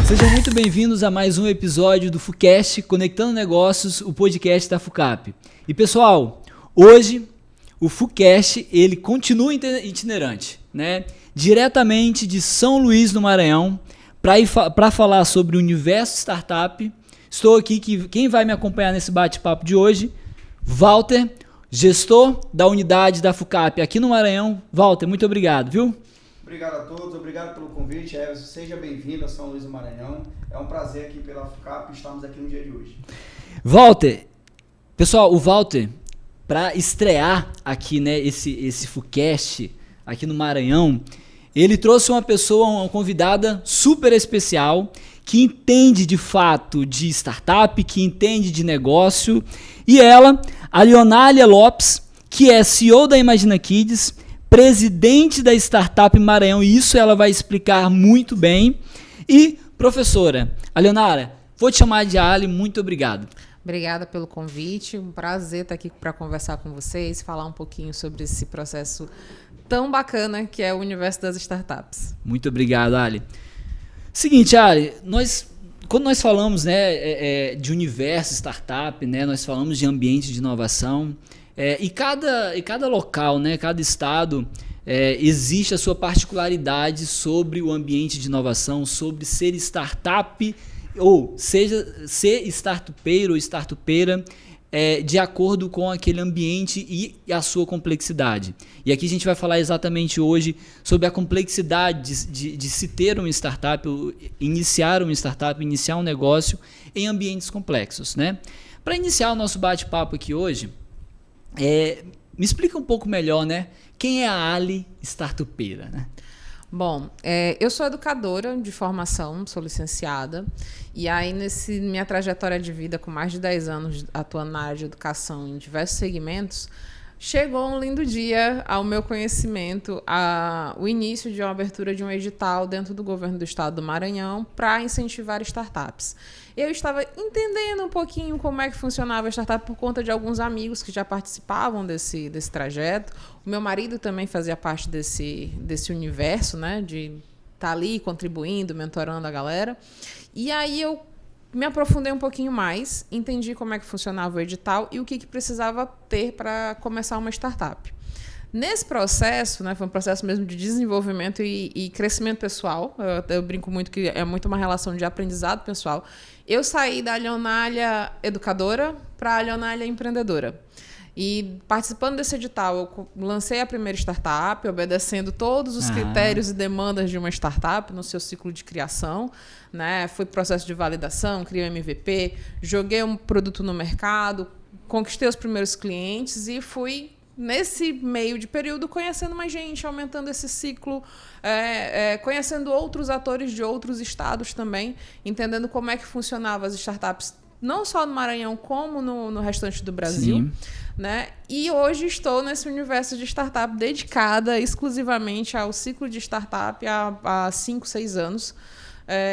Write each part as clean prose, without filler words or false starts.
Sejam muito bem-vindos a mais um episódio do FUCast, Conectando Negócios, o podcast da FUCAP. E pessoal, hoje o FUCast ele continua itinerante, né? Diretamente de São Luís do Maranhão, para falar sobre o universo startup. Estou aqui, quem vai me acompanhar nesse bate-papo de hoje, Walter, gestor da unidade da FUCAP aqui no Maranhão. Walter, muito obrigado, viu? Obrigado a todos, obrigado pelo convite, Everson. Seja bem-vindo a São Luís do Maranhão. É um prazer aqui pela FUCAP estarmos aqui no dia de hoje. Walter, pessoal, o Walter, para estrear aqui, né, esse FUCast aqui no Maranhão, ele trouxe uma convidada super especial, que entende de fato de startup, que entende de negócio, e ela, a Leonália Lopes, que é CEO da Imagina Kids, presidente da Startup Maranhão, e isso ela vai explicar muito bem. E professora, a Leonália, vou te chamar de Ali, muito obrigado. Obrigada pelo convite, um prazer estar aqui para conversar com vocês, falar um pouquinho sobre esse processo tão bacana que é o universo das startups. Muito obrigado, Ali. Seguinte, Ali, quando nós falamos, né, de universo startup, né, nós falamos de ambiente de inovação, e cada local, né, cada estado, existe a sua particularidade sobre o ambiente de inovação, sobre ser startup, ou seja, ser startupeiro ou startupeira, de acordo com aquele ambiente e a sua complexidade. E aqui a gente vai falar exatamente hoje sobre a complexidade de se ter uma startup, iniciar uma startup, iniciar um negócio em ambientes complexos, né? Para iniciar o nosso bate-papo aqui hoje, me explica um pouco melhor, né? Quem é a Ali startupeira, né? Bom, eu sou educadora de formação, sou licenciada, e aí minha trajetória de vida com mais de 10 anos atuando na área de educação em diversos segmentos, chegou um lindo dia ao meu conhecimento o início de uma abertura de um edital dentro do governo do estado do Maranhão para incentivar startups. Eu estava entendendo um pouquinho como é que funcionava a startup por conta de alguns amigos que já participavam desse trajeto. O meu marido também fazia parte desse universo, né, de estar ali contribuindo, mentorando a galera. E aí eu me aprofundei um pouquinho mais, entendi como é que funcionava o edital e o que precisava ter para começar uma startup. Nesse processo, né, foi um processo mesmo de desenvolvimento e crescimento pessoal. Eu brinco muito que é muito uma relação de aprendizado pessoal. Eu saí da Leonália educadora para a Leonália empreendedora. E participando desse edital, eu lancei a primeira startup, obedecendo todos os critérios e demandas de uma startup no seu ciclo de criação, né? Foi processo de validação, criei um MVP, joguei um produto no mercado, conquistei os primeiros clientes e fui, nesse meio de período, conhecendo mais gente, aumentando esse ciclo, conhecendo outros atores de outros estados também, entendendo como é que funcionavam as startups, não só no Maranhão, como no restante do Brasil. Sim. Né? E hoje estou nesse universo de startup dedicada exclusivamente ao ciclo de startup há 5, 6 anos.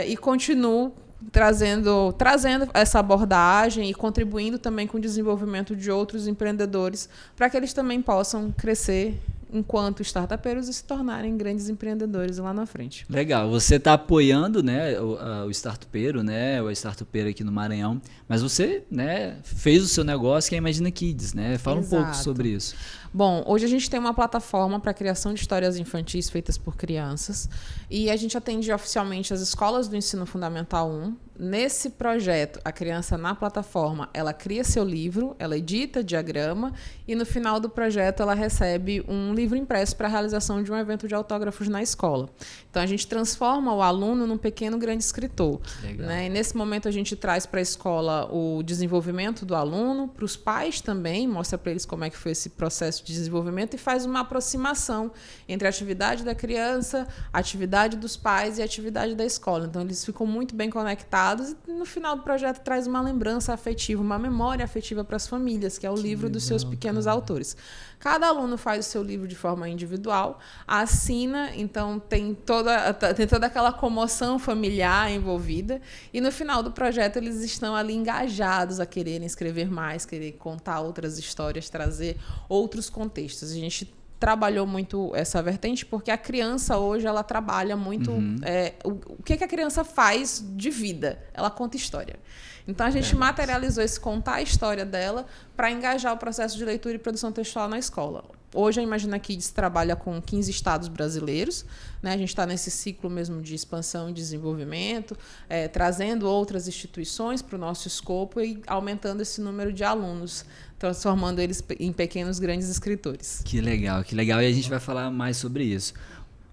E continuo trazendo essa abordagem e contribuindo também com o desenvolvimento de outros empreendedores para que eles também possam crescer enquanto startupeiros e se tornarem grandes empreendedores lá na frente. Legal, você está apoiando, né, o startupeiro, né, o startupeiro aqui no Maranhão, mas você, né, fez o seu negócio que é a Imagina Kids, né? Fala Exato. Um pouco sobre isso. Bom, hoje a gente tem uma plataforma para a criação de histórias infantis feitas por crianças e a gente atende oficialmente as escolas do ensino fundamental 1. Nesse projeto, a criança na plataforma, ela cria seu livro, ela edita diagrama e no final do projeto ela recebe um livro impresso para a realização de um evento de autógrafos na escola. Então a gente transforma o aluno num pequeno grande escritor. Né? E nesse momento a gente traz para a escola o desenvolvimento do aluno, para os pais também, mostra para eles como é que foi esse processo de desenvolvimento e faz uma aproximação entre a atividade da criança, a atividade dos pais e a atividade da escola. Então eles ficam muito bem conectados e no final do projeto traz uma lembrança afetiva, uma memória afetiva para as famílias, que é o livro dos seus pequenos autores. Cada aluno faz o seu livro de forma individual, assina, então tem toda aquela comoção familiar envolvida e no final do projeto eles estão ali engajados a quererem escrever mais, querer contar outras histórias, trazer outros contextos. A gente trabalhou muito essa vertente porque a criança hoje ela trabalha muito o que a criança faz de vida, ela conta história. Então a gente materializou esse contar a história dela para engajar o processo de leitura e produção textual na escola. Hoje a Imagina Kids trabalha com 15 estados brasileiros, né? A gente está nesse ciclo mesmo de expansão e desenvolvimento, trazendo outras instituições para o nosso escopo e aumentando esse número de alunos, transformando eles em pequenos, grandes escritores. Que legal, que legal. E a gente vai falar mais sobre isso.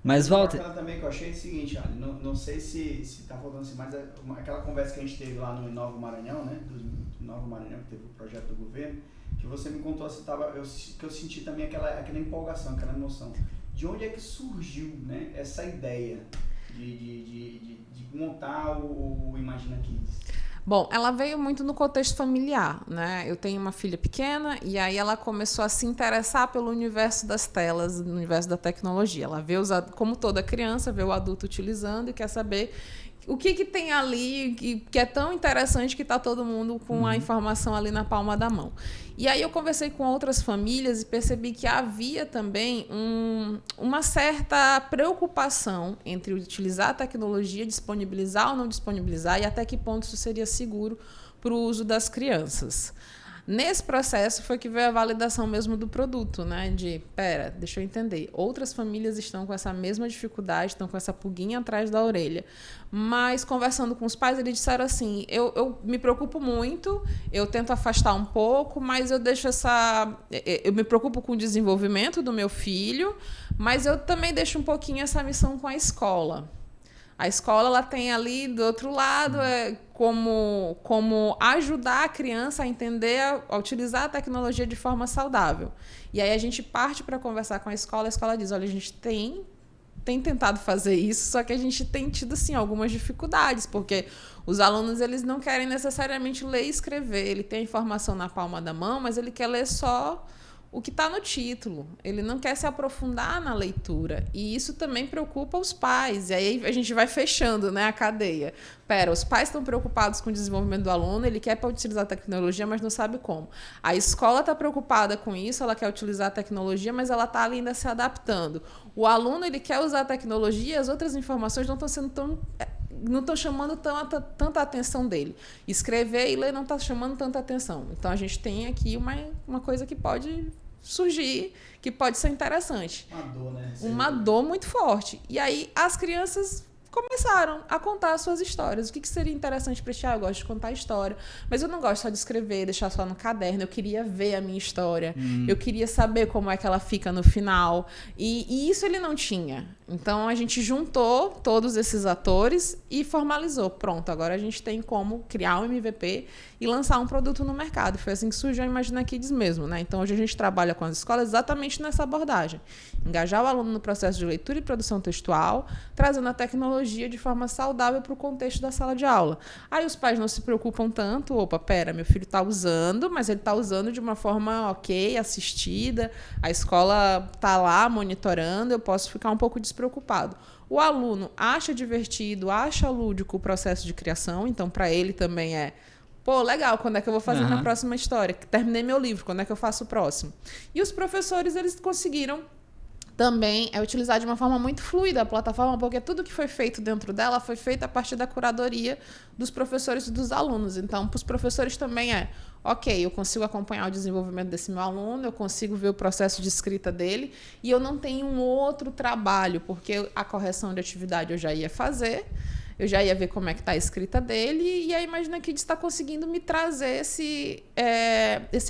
Mas, Walter... também que eu achei é o seguinte, Ali, não sei se está faltando assim, mas aquela conversa que a gente teve lá no Inova Maranhão, né? Do Inova Maranhão, que teve o projeto do governo, que você me contou assim, que eu senti também aquela empolgação, aquela emoção. De onde é que surgiu, né, essa ideia de montar o Imagina Kids? Bom, ela veio muito no contexto familiar, né? Eu tenho uma filha pequena e aí ela começou a se interessar pelo universo das telas, no universo da tecnologia. Ela vê, como toda criança, vê o adulto utilizando e quer saber o que tem ali que é tão interessante que está todo mundo com a informação ali na palma da mão. E aí eu conversei com outras famílias e percebi que havia também uma certa preocupação entre utilizar a tecnologia, disponibilizar ou não disponibilizar e até que ponto isso seria seguro para o uso das crianças. Nesse processo foi que veio a validação mesmo do produto, né? Deixa eu entender. Outras famílias estão com essa mesma dificuldade, estão com essa pulguinha atrás da orelha. Mas, conversando com os pais, eles disseram assim, eu me preocupo muito, eu tento afastar um pouco, mas eu me preocupo com o desenvolvimento do meu filho, mas eu também deixo um pouquinho essa missão com a escola. A escola ela tem ali, do outro lado, como ajudar a criança a entender, a utilizar a tecnologia de forma saudável. E aí a gente parte para conversar com a escola diz, olha, a gente tem tentado fazer isso, só que a gente tem tido, assim, algumas dificuldades, porque os alunos eles não querem necessariamente ler e escrever. Ele tem a informação na palma da mão, mas ele quer ler só o que está no título. Ele não quer se aprofundar na leitura. E isso também preocupa os pais. E aí a gente vai fechando, né, a cadeia. Os pais estão preocupados com o desenvolvimento do aluno, ele quer utilizar a tecnologia, mas não sabe como. A escola está preocupada com isso, ela quer utilizar a tecnologia, mas ela está ainda se adaptando. O aluno ele quer usar a tecnologia e as outras informações não estão chamando tanta atenção dele. Escrever e ler não está chamando tanta atenção. Então, a gente tem aqui uma coisa que pode surgir, que pode ser interessante. Uma dor, né? Uma dor muito forte. E aí, as crianças começaram a contar as suas histórias. O que seria interessante para ti? Eu gosto de contar história, mas eu não gosto só de escrever, deixar só no caderno. Eu queria ver a minha história. Eu queria saber como é que ela fica no final. E isso ele não tinha. Então, a gente juntou todos esses atores e formalizou. Pronto, agora a gente tem como criar um MVP e lançar um produto no mercado. Foi assim que surgiu a Imagina Kids mesmo, né? Então, hoje a gente trabalha com as escolas exatamente nessa abordagem. Engajar o aluno no processo de leitura e produção textual, trazendo a tecnologia de forma saudável para o contexto da sala de aula. Aí os pais não se preocupam tanto. Meu filho está usando, mas ele está usando de uma forma ok, assistida. A escola está lá monitorando, eu posso ficar um pouco despreocupado. O aluno acha divertido, acha lúdico o processo de criação, então para ele também legal, quando é que eu vou fazer na próxima história? Terminei meu livro, quando é que eu faço o próximo? E os professores, eles conseguiram também utilizar de uma forma muito fluida a plataforma, porque tudo que foi feito dentro dela foi feito a partir da curadoria dos professores e dos alunos. Então, para os professores também ok, eu consigo acompanhar o desenvolvimento desse meu aluno, eu consigo ver o processo de escrita dele, e eu não tenho um outro trabalho, porque a correção de atividade eu já ia fazer, eu já ia ver como é que está a escrita dele, e a Imagina Kids está conseguindo me trazer esse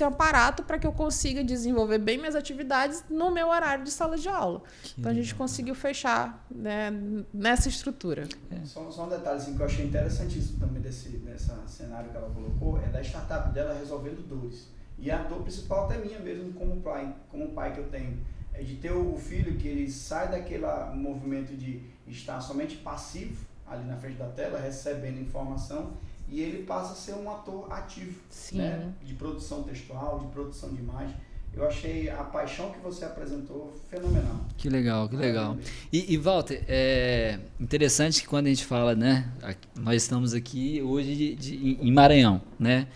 aparato para que eu consiga desenvolver bem minhas atividades no meu horário de sala de aula. Então, a gente conseguiu fechar, né, nessa estrutura. Só um detalhe assim, que eu achei interessantíssimo também desse cenário que ela colocou, da startup dela resolvendo dores. E a dor principal até minha mesmo, como pai que eu tenho, é de ter o filho que ele sai daquele movimento de estar somente passivo, ali na frente da tela, recebendo informação, e ele passa a ser um ator ativo, né? De produção textual, de produção de imagem. Eu achei a paixão que você apresentou fenomenal. Que legal, que legal. E Walter, é interessante que quando a gente fala, né, nós estamos aqui hoje em Maranhão, né?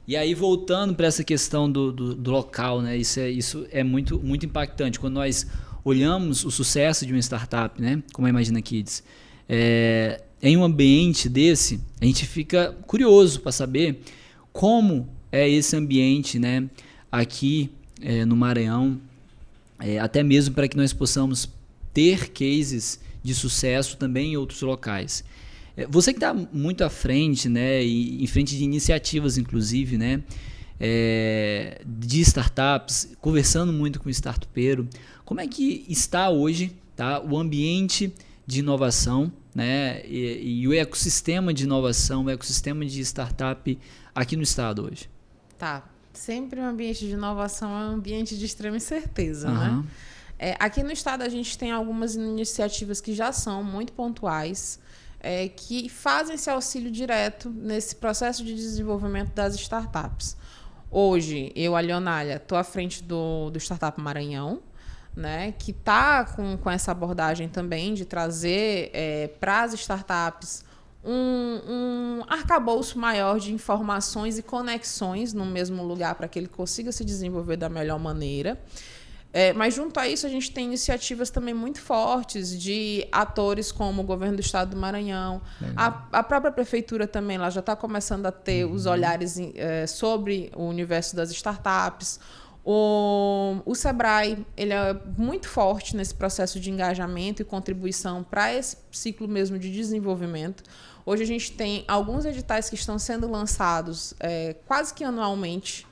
E aí, voltando para essa questão do local, né? Isso é muito, muito impactante. Quando nós olhamos o sucesso de uma startup, né? Como a Imagina Kids, em um ambiente desse, a gente fica curioso para saber como é esse ambiente, né? Aqui no Maranhão, até mesmo para que nós possamos ter cases de sucesso também em outros locais. Você que está muito à frente, né, e em frente de iniciativas, inclusive, né, de startups, conversando muito com o startupeiro, como é que está hoje, tá, o ambiente de inovação, né, e o ecossistema de inovação, o ecossistema de startup aqui no estado hoje? Tá, sempre um ambiente de inovação é um ambiente de extrema incerteza, né? Aqui no estado a gente tem algumas iniciativas que já são muito pontuais, que fazem esse auxílio direto nesse processo de desenvolvimento das startups. Hoje, eu, a Leonália, estou à frente do Startup Maranhão, né, que está com essa abordagem também de trazer para as startups um arcabouço maior de informações e conexões no mesmo lugar para que ele consiga se desenvolver da melhor maneira. Mas, junto a isso, a gente tem iniciativas também muito fortes de atores como o governo do estado do Maranhão. A própria prefeitura também já está começando a ter os olhares sobre o universo das startups. O Sebrae ele é muito forte nesse processo de engajamento e contribuição para esse ciclo mesmo de desenvolvimento. Hoje a gente tem alguns editais que estão sendo lançados quase que anualmente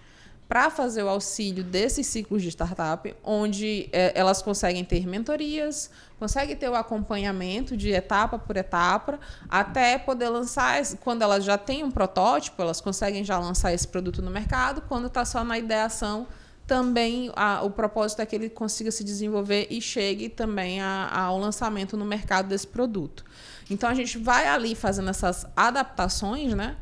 para fazer o auxílio desses ciclos de startup, onde elas conseguem ter mentorias, conseguem ter o acompanhamento de etapa por etapa, até poder lançar, quando elas já têm um protótipo, elas conseguem já lançar esse produto no mercado, quando está só na ideação, também o propósito é que ele consiga se desenvolver e chegue também ao lançamento no mercado desse produto. Então, a gente vai ali fazendo essas adaptações, né?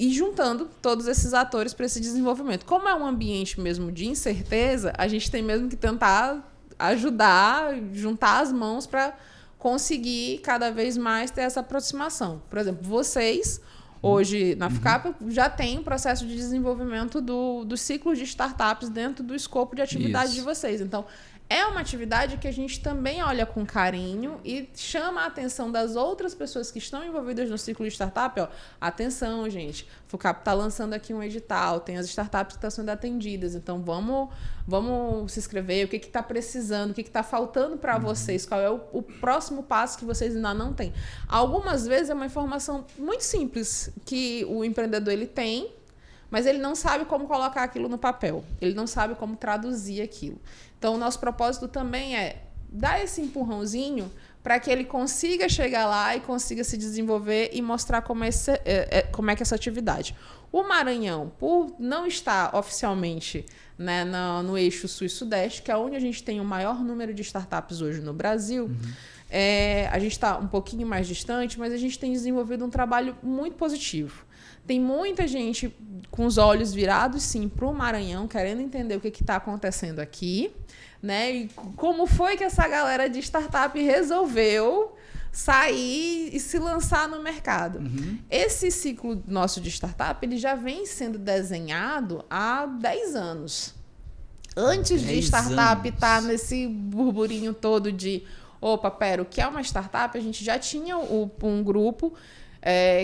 E juntando todos esses atores para esse desenvolvimento. Como é um ambiente mesmo de incerteza, a gente tem mesmo que tentar ajudar, juntar as mãos para conseguir cada vez mais ter essa aproximação. Por exemplo, vocês, hoje na FUCAP, já tem um processo de desenvolvimento do ciclo de startups dentro do escopo de atividade de vocês. Então, é uma atividade que a gente também olha com carinho e chama a atenção das outras pessoas que estão envolvidas no ciclo de startup. Atenção, gente, a FUCAP está lançando aqui um edital, tem as startups que estão sendo atendidas, então vamos se inscrever, o que está precisando, o que está faltando para vocês, qual é o próximo passo que vocês ainda não têm. Algumas vezes é uma informação muito simples que o empreendedor ele tem, mas ele não sabe como colocar aquilo no papel, ele não sabe como traduzir aquilo. Então, o nosso propósito também é dar esse empurrãozinho para que ele consiga chegar lá e consiga se desenvolver e mostrar como é que essa atividade. O Maranhão, por não estar oficialmente, né, no eixo sul e sudeste, que é onde a gente tem o maior número de startups hoje no Brasil, a gente está um pouquinho mais distante, mas a gente tem desenvolvido um trabalho muito positivo. Tem muita gente com os olhos virados, sim, para o Maranhão, querendo entender o que está acontecendo aqui, né? E como foi que essa galera de startup resolveu sair e se lançar no mercado. Esse ciclo nosso de startup ele já vem sendo desenhado há 10 anos. Antes de startup estar nesse burburinho todo de opa, pera, o que é uma startup? A gente já tinha um grupo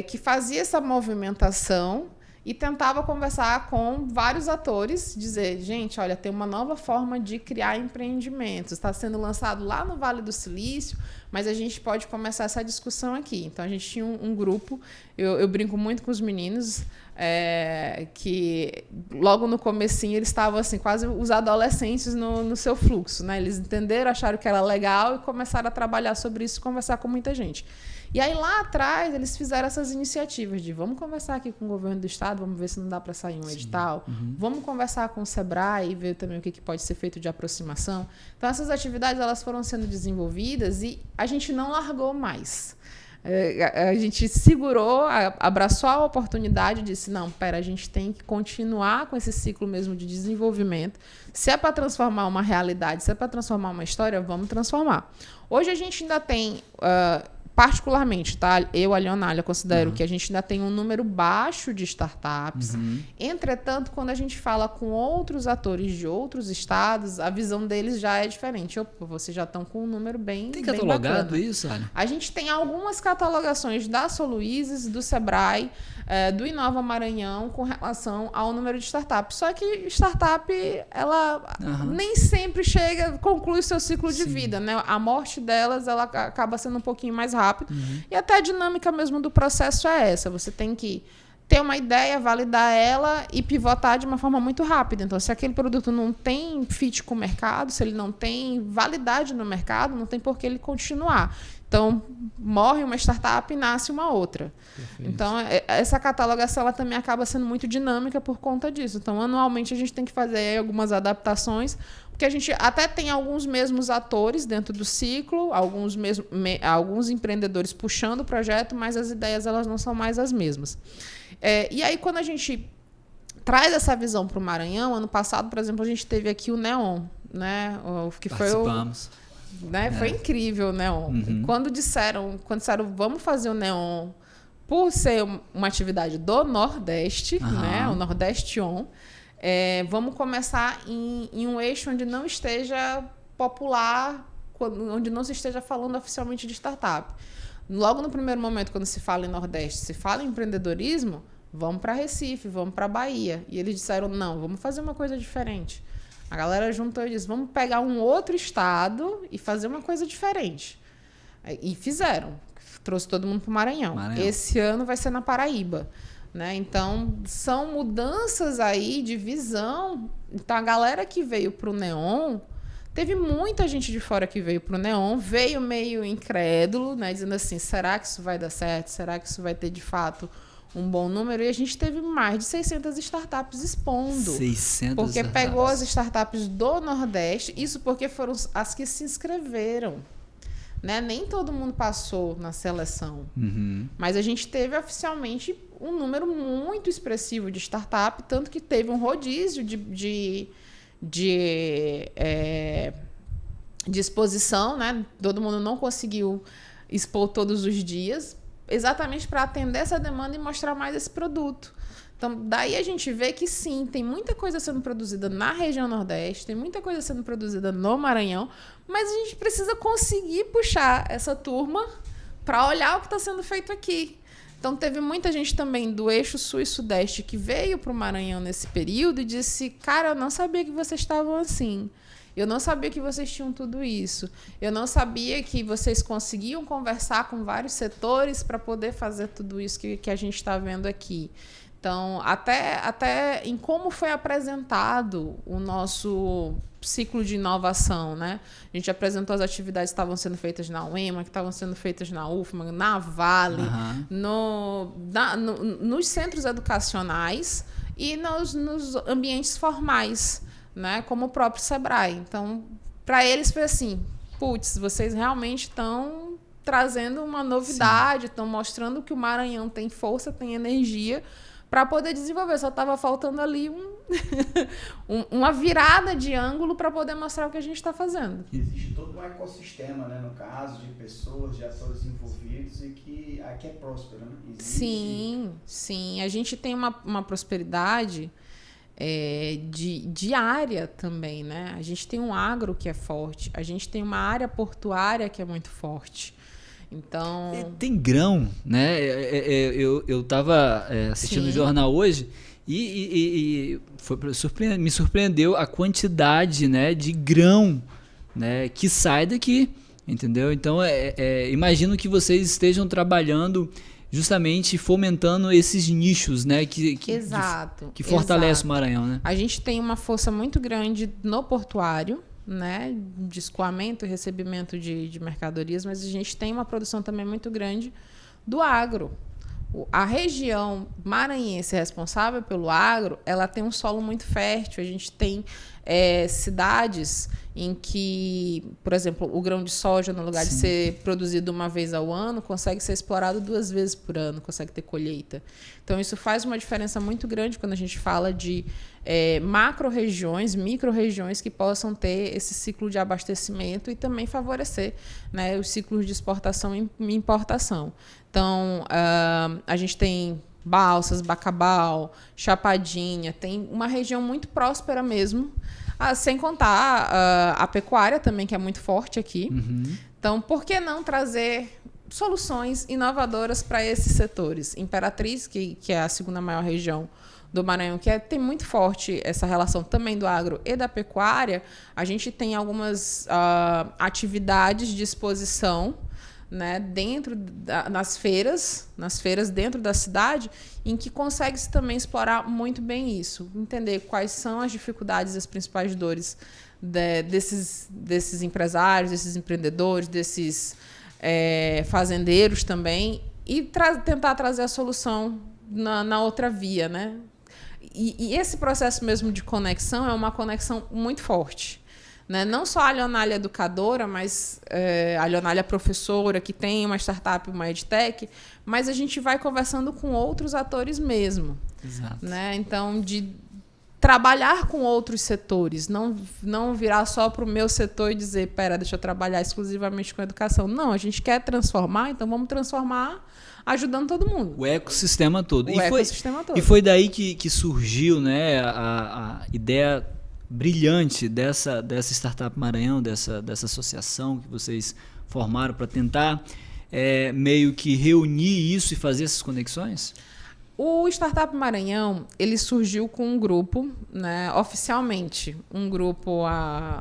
que fazia essa movimentação e tentava conversar com vários atores, dizer, gente, olha, tem uma nova forma de criar empreendimentos, está sendo lançado lá no Vale do Silício, mas a gente pode começar essa discussão aqui. Então, a gente tinha um grupo, eu brinco muito com os meninos, que logo no comecinho eles estavam assim, quase os adolescentes no seu fluxo, né? Eles entenderam, acharam que era legal e começaram a trabalhar sobre isso, conversar com muita gente. E aí, lá atrás, eles fizeram essas iniciativas de vamos conversar aqui com o governo do estado, vamos ver se não dá para sair um edital, vamos conversar com o Sebrae e ver também o que pode ser feito de aproximação. Então, essas atividades elas foram sendo desenvolvidas e a gente não largou mais. A gente segurou, abraçou a oportunidade e disse, não, pera, a gente tem que continuar com esse ciclo mesmo de desenvolvimento. Se é para transformar uma realidade, se é para transformar uma história, vamos transformar. Hoje a gente ainda tem particularmente, tá? Eu, a Leonália, considero que a gente ainda tem um número baixo de startups. Entretanto, quando a gente fala com outros atores de outros estados, a visão deles já é diferente. Opa, vocês já estão com um número bem Tem bem catalogado bacana. isso, Aline? A gente tem algumas catalogações da Soluizes, do Sebrae, do Inova Maranhão com relação ao número de startups. Só que startup, ela nem sempre conclui seu ciclo de vida, né? A morte delas, ela acaba sendo um pouquinho mais rápido. E até a dinâmica mesmo do processo é essa. Você tem que ter uma ideia, validar ela e pivotar de uma forma muito rápida. Então, se aquele produto não tem fit com o mercado, se ele não tem validade no mercado, não tem por que ele continuar. Então, morre uma startup e nasce uma outra. Perfeito. Então, essa catalogação ela também acaba sendo muito dinâmica por conta disso. Então, anualmente, a gente tem que fazer algumas adaptações, porque a gente até tem alguns mesmos atores dentro do ciclo, alguns empreendedores puxando o projeto, mas as ideias elas não são mais as mesmas. E aí, quando a gente traz essa visão para o Maranhão, ano passado, por exemplo, a gente teve aqui o Neon, né? Que Participamos. Foi incrível o Neon. Quando disseram, vamos fazer o Neon por ser uma atividade do Nordeste, né? O Nordeste On, vamos começar em um eixo onde não esteja popular, onde não se esteja falando oficialmente de startup. Logo no primeiro momento, quando se fala em Nordeste, se fala em empreendedorismo, vamos para Recife, vamos para Bahia. E eles disseram, não, vamos fazer uma coisa diferente. A galera juntou e disse, vamos pegar um outro estado e fazer uma coisa diferente. E fizeram. Trouxe todo mundo para o Maranhão. Esse ano vai ser na Paraíba. Né? Então, são mudanças aí de visão. Então, a galera que veio para o Neon, teve muita gente de fora que veio para o Neon, veio meio incrédulo, né? Dizendo assim, será que isso vai dar certo? Será que isso vai ter, de fato, um bom número? E a gente teve mais de 600 startups expondo. 600 porque startups. Pegou as startups do Nordeste, isso porque foram as que se inscreveram. Né? Nem todo mundo passou na seleção. Mas a gente teve oficialmente um número muito expressivo de startup, tanto que teve um rodízio de exposição, né? Todo mundo não conseguiu expor todos os dias, exatamente para atender essa demanda e mostrar mais esse produto. Então, daí a gente vê que sim, tem muita coisa sendo produzida na região Nordeste, tem muita coisa sendo produzida no Maranhão, mas a gente precisa conseguir puxar essa turma para olhar o que está sendo feito aqui. Então, teve muita gente também do eixo Sul e Sudeste que veio para o Maranhão nesse período e disse, cara, eu não sabia que vocês estavam assim. Eu não sabia que vocês tinham tudo isso. Eu não sabia que vocês conseguiam conversar com vários setores para poder fazer tudo isso que a gente está vendo aqui. Então, até em como foi apresentado o nosso ciclo de inovação, né? A gente apresentou as atividades que estavam sendo feitas na UEMA, que estavam sendo feitas na UFMA, na Vale, nos centros educacionais e nos ambientes formais, né? Como o próprio Sebrae. Então, para eles foi assim, putz, vocês realmente estão trazendo uma novidade, estão mostrando que o Maranhão tem força, tem energia para poder desenvolver. Só estava faltando ali uma virada de ângulo para poder mostrar o que a gente está fazendo. Existe todo um ecossistema, né, no caso, de pessoas, de atores envolvidos e que aqui é próspero, né? Existe... Sim. A gente tem uma prosperidade de área também, né? A gente tem um agro que é forte, a gente tem uma área portuária que é muito forte. Então... Tem grão, né? Eu estava assistindo o jornal hoje e me surpreendeu a quantidade, né, de grão, né, que sai daqui, entendeu? Então, imagino que vocês estejam trabalhando justamente fomentando esses nichos, né, que fortalece o Maranhão, né? A gente tem uma força muito grande no portuário, né, de escoamento e recebimento de mercadorias, mas a gente tem uma produção também muito grande do agro. A região maranhense responsável pelo agro, ela tem um solo muito fértil, a gente tem cidades em que, por exemplo, o grão de soja, no lugar de ser produzido uma vez ao ano, consegue ser explorado 2 vezes por ano, consegue ter colheita. Então, isso faz uma diferença muito grande quando a gente fala de macro-regiões, micro-regiões que possam ter esse ciclo de abastecimento e também favorecer, né, os ciclos de exportação e importação. Então, a gente tem Balsas, Bacabal, Chapadinha, tem uma região muito próspera mesmo, sem contar a pecuária também, que é muito forte aqui. Então, por que não trazer soluções inovadoras para esses setores? Imperatriz, que é a segunda maior região do Maranhão, que tem muito forte essa relação também do agro e da pecuária, a gente tem algumas atividades de exposição, né, nas feiras dentro da cidade, em que consegue-se também explorar muito bem isso, entender quais são as dificuldades e as principais dores desses empresários, desses empreendedores, desses fazendeiros também, e tentar trazer a solução na outra via, né? E esse processo mesmo de conexão é uma conexão muito forte. Né? Não só a Leonália educadora, mas a Leonália professora, que tem uma startup, uma edtech, mas a gente vai conversando com outros atores mesmo. Exato. Né? Então, de trabalhar com outros setores, não virar só para o meu setor e dizer, deixa eu trabalhar exclusivamente com educação. Não, a gente quer transformar, então vamos transformar ajudando todo mundo. O ecossistema todo. Todo. E foi daí que surgiu, né, a ideia brilhante dessa Startup Maranhão, dessa associação que vocês formaram para tentar meio que reunir isso e fazer essas conexões? O Startup Maranhão, ele surgiu com um grupo, né, oficialmente, um grupo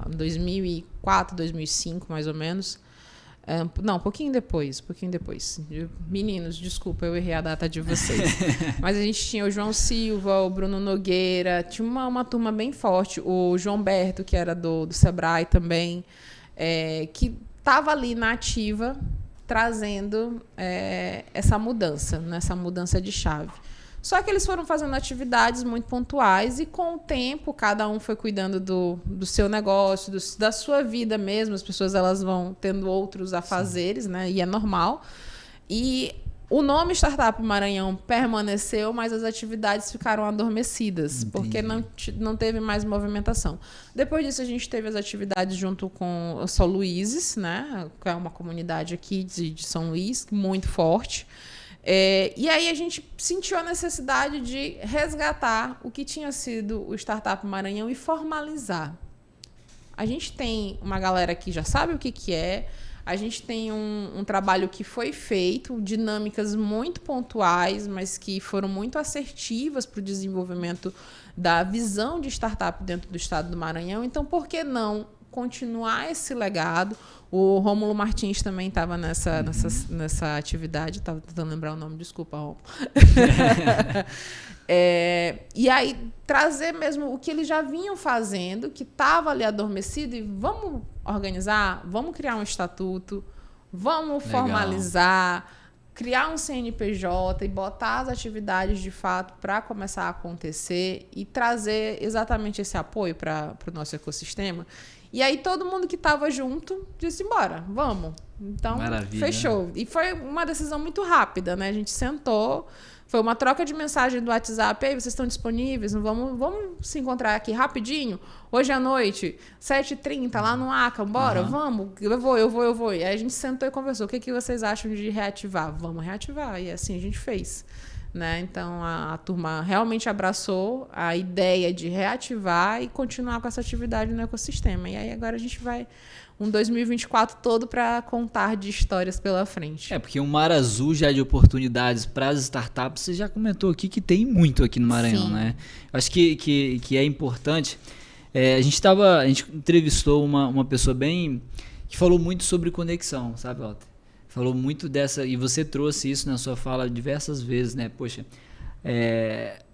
em 2004, 2005, mais ou menos. Não, um pouquinho depois. Meninos, desculpa, eu errei a data de vocês. Mas a gente tinha o João Silva, o Bruno Nogueira, tinha uma turma bem forte, o João Berto, que era do Sebrae também, que estava ali na ativa, trazendo essa mudança, né, essa mudança de chave. Só que eles foram fazendo atividades muito pontuais e, com o tempo, cada um foi cuidando do seu negócio, da sua vida mesmo. As pessoas elas vão tendo outros afazeres, né? E é normal. E o nome Startup Maranhão permaneceu, mas as atividades ficaram adormecidas. Entendi. Porque não teve mais movimentação. Depois disso, a gente teve as atividades junto com o São Luíses, né? Que é uma comunidade aqui de São Luís, muito forte. E aí a gente sentiu a necessidade de resgatar o que tinha sido o Startup Maranhão e formalizar. A gente tem uma galera que já sabe o que é, a gente tem um trabalho que foi feito, dinâmicas muito pontuais, mas que foram muito assertivas para o desenvolvimento da visão de startup dentro do estado do Maranhão. Então, por que não continuar esse legado? O Rômulo Martins também estava nessa atividade. Estava tentando lembrar o nome, desculpa, Rômulo. E aí, trazer mesmo o que eles já vinham fazendo, que estava ali adormecido, e vamos organizar, vamos criar um estatuto, vamos formalizar, criar um CNPJ e botar as atividades de fato para começar a acontecer e trazer exatamente esse apoio para o nosso ecossistema. E aí todo mundo que estava junto disse, bora, vamos. Então, maravilha, fechou. Né? E foi uma decisão muito rápida, né? A gente sentou, foi uma troca de mensagem do WhatsApp, aí vocês estão disponíveis? Vamos se encontrar aqui rapidinho? Hoje à noite, 7h30, lá no ACA, bora? Vamos? Eu vou. E aí a gente sentou e conversou. O que vocês acham de reativar? Vamos reativar. E assim a gente fez. Né? Então, a turma realmente abraçou a ideia de reativar e continuar com essa atividade no ecossistema. E aí agora a gente vai um 2024 todo para contar de histórias pela frente. Porque um mar azul já de oportunidades para as startups, você já comentou aqui que tem muito aqui no Maranhão. Sim. Né? Acho que é importante. A gente entrevistou uma pessoa que falou muito sobre conexão, sabe, Walter? Falou muito dessa, e você trouxe isso na sua fala diversas vezes, né? Poxa,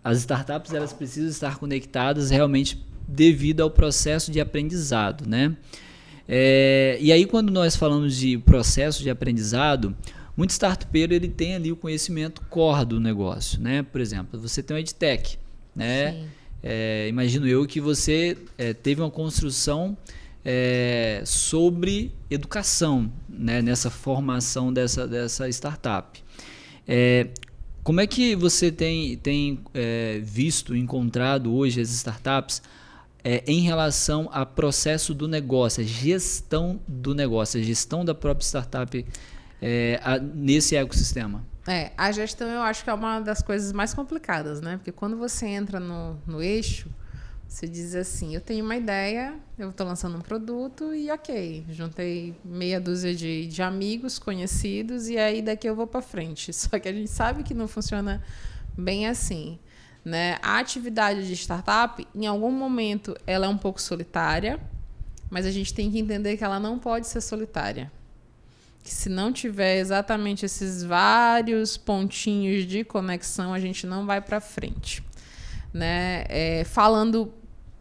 as startups elas precisam estar conectadas realmente devido ao processo de aprendizado, né? E aí quando nós falamos de processo de aprendizado, muito startupeiro ele tem ali o conhecimento core do negócio, né? Por exemplo, você tem um edtech, né? imagino eu que você teve uma construção sobre educação, né, nessa formação dessa startup. Como é que você tem visto, encontrado hoje as startups em relação ao processo do negócio, a gestão do negócio, a gestão da própria startup nesse ecossistema? A gestão eu acho que é uma das coisas mais complicadas, né? Porque quando você entra no eixo, você diz assim, eu tenho uma ideia, eu estou lançando um produto e ok, juntei meia dúzia de amigos, conhecidos, e aí daqui eu vou para frente. Só que a gente sabe que não funciona bem assim, né? A atividade de startup, em algum momento, ela é um pouco solitária, mas a gente tem que entender que ela não pode ser solitária. Que se não tiver exatamente esses vários pontinhos de conexão, a gente não vai para frente, né? Falando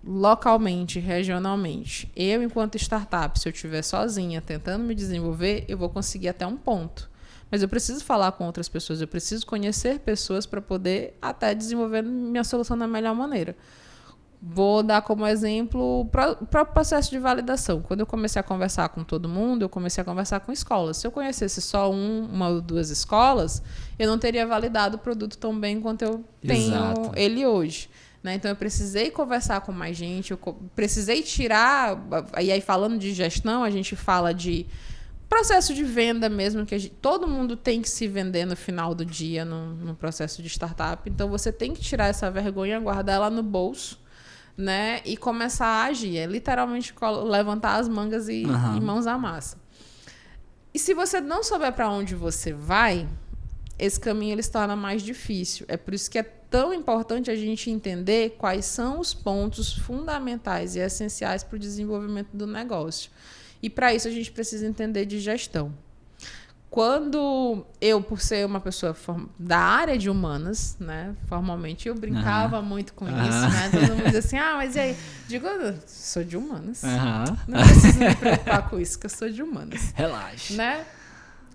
localmente, regionalmente, eu, enquanto startup, se eu estiver sozinha tentando me desenvolver, eu vou conseguir até um ponto. Mas eu preciso falar com outras pessoas, eu preciso conhecer pessoas para poder até desenvolver minha solução da melhor maneira. Vou dar como exemplo o próprio processo de validação. Quando eu comecei a conversar com todo mundo, eu comecei a conversar com escolas. Se eu conhecesse só uma ou duas escolas, eu não teria validado o produto tão bem quanto eu tenho ele hoje. Né? Então, eu precisei conversar com mais gente, eu precisei tirar... E aí, falando de gestão, a gente fala de processo de venda mesmo, que todo mundo tem que se vender no final do dia no processo de startup. Então, você tem que tirar essa vergonha, guardar ela no bolso, né? E começar a agir. É literalmente levantar as mangas e mãos à massa. E se você não souber para onde você vai, esse caminho ele se torna mais difícil. É por isso que é tão importante a gente entender quais são os pontos fundamentais e essenciais para o desenvolvimento do negócio. E para isso a gente precisa entender de gestão. Quando eu, por ser uma pessoa da área de humanas, né, formalmente, eu brincava muito com isso, né? Todo mundo dizia assim, mas e aí? Digo, eu sou de humanas. Não preciso me preocupar com isso, que eu sou de humanas. Relaxa. Né?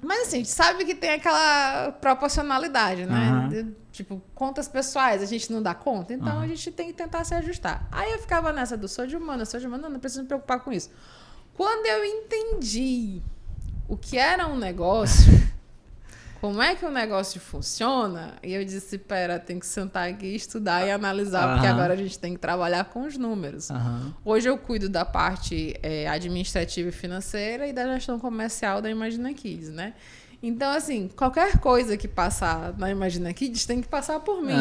Mas assim, a gente sabe que tem aquela proporcionalidade, né? Tipo, contas pessoais, a gente não dá conta, então a gente tem que tentar se ajustar. Aí eu ficava nessa do sou de humanas, não preciso me preocupar com isso. Quando eu entendi o que era um negócio, como é que o negócio funciona, e eu disse, pera, tem que sentar aqui, estudar e analisar, porque agora a gente tem que trabalhar com os números. Hoje eu cuido da parte administrativa e financeira e da gestão comercial da Imagina Kids, né? Então, assim, qualquer coisa que passar na Imagina Kids tem que passar por mim.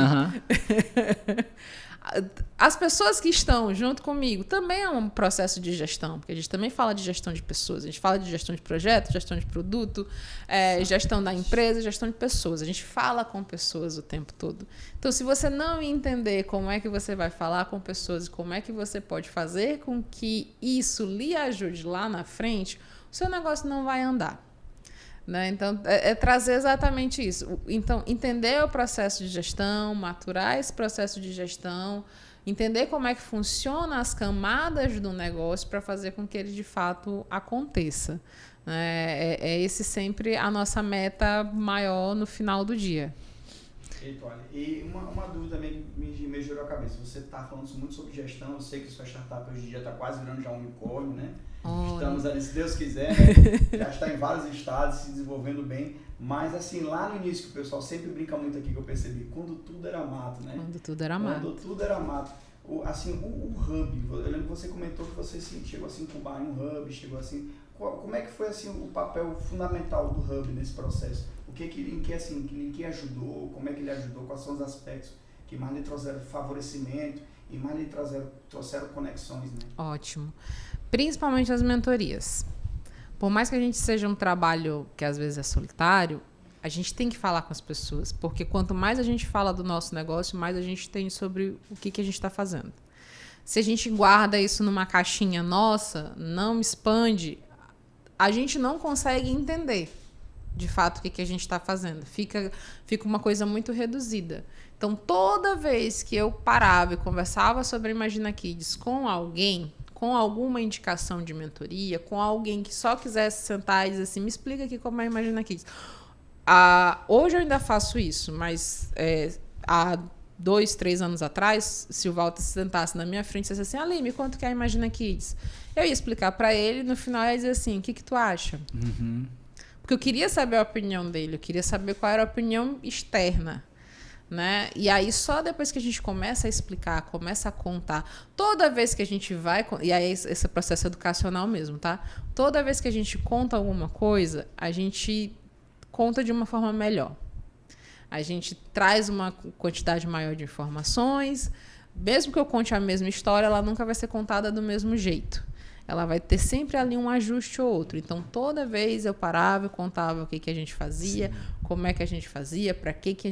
As pessoas que estão junto comigo também é um processo de gestão, porque a gente também fala de gestão de pessoas, a gente fala de gestão de projeto, gestão de produto, gestão da empresa, gestão de pessoas. A gente fala com pessoas o tempo todo. Então, se você não entender como é que você vai falar com pessoas e como é que você pode fazer com que isso lhe ajude lá na frente, o seu negócio não vai andar. Né? Então, trazer exatamente isso. Então, entender o processo de gestão, maturar esse processo de gestão, entender como é que funcionam as camadas do negócio para fazer com que ele, de fato, aconteça. Esse sempre a nossa meta maior no final do dia. Eita, olha, e uma dúvida me gerou a cabeça. Você está falando muito sobre gestão, eu sei que sua startup hoje em dia está quase virando já um unicórnio, né? Estamos ali, se Deus quiser, né? Já está em vários estados, se desenvolvendo bem. Mas assim, lá no início, que o pessoal sempre brinca muito aqui, que eu percebi, quando tudo era mato, né? Quando tudo era mato. Quando tudo era mato. O hub, eu lembro que você comentou que você chegou assim com um hub, chegou assim. Como é que foi assim o papel fundamental do hub nesse processo? Em que ajudou? Como é que ele ajudou? Quais são os aspectos que mais lhe trouxeram favorecimento e mais lhe trouxeram conexões, né? Ótimo. Principalmente as mentorias. Por mais que a gente seja um trabalho que às vezes é solitário, a gente tem que falar com as pessoas, porque quanto mais a gente fala do nosso negócio, mais a gente tem sobre o que a gente está fazendo. Se a gente guarda isso numa caixinha nossa, não expande, a gente não consegue entender de fato o que a gente está fazendo. Fica uma coisa muito reduzida. Então, toda vez que eu parava e conversava sobre a Imagina Kids com alguém, com alguma indicação de mentoria, com alguém que só quisesse sentar e dizer assim, me explica aqui como é a Imagina Kids. Hoje eu ainda faço isso, mas há 2, 3 anos atrás, se o Walter se sentasse na minha frente e dissesse assim, Aline, me conta o que é a Imagina Kids. Eu ia explicar para ele, no final ele ia dizer assim, o que tu acha? Uhum. Porque eu queria saber a opinião dele, eu queria saber qual era a opinião externa. Né? E aí, só depois que a gente começa a explicar, começa a contar, toda vez que a gente vai... E aí, esse processo educacional mesmo, tá? Toda vez que a gente conta alguma coisa, a gente conta de uma forma melhor. A gente traz uma quantidade maior de informações. Mesmo que eu conte a mesma história, ela nunca vai ser contada do mesmo jeito. Ela vai ter sempre ali um ajuste ou outro. Então, toda vez eu parava e contava o que a gente fazia, sim, como é que a gente fazia, para quem que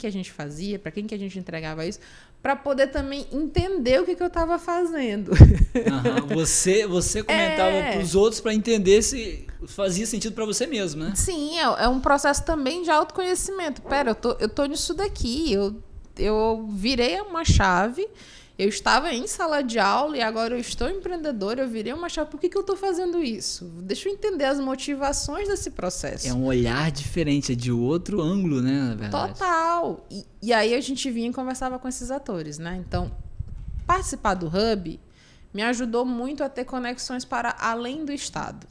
a gente fazia, para quem que a gente entregava isso, para poder também entender o que eu estava fazendo. Uhum. Você comentava para os outros para entender se fazia sentido para você mesmo, né? Sim, é um processo também de autoconhecimento. Pera, eu tô nisso daqui, eu virei uma chave. Eu estava em sala de aula e agora eu estou empreendedora, eu virei uma chave. Por que eu estou fazendo isso? Deixa eu entender as motivações desse processo. É um olhar diferente, é de outro ângulo, né, na verdade. Total. E aí a gente vinha e conversava com esses atores, né? Então, participar do Hub me ajudou muito a ter conexões para além do Estado.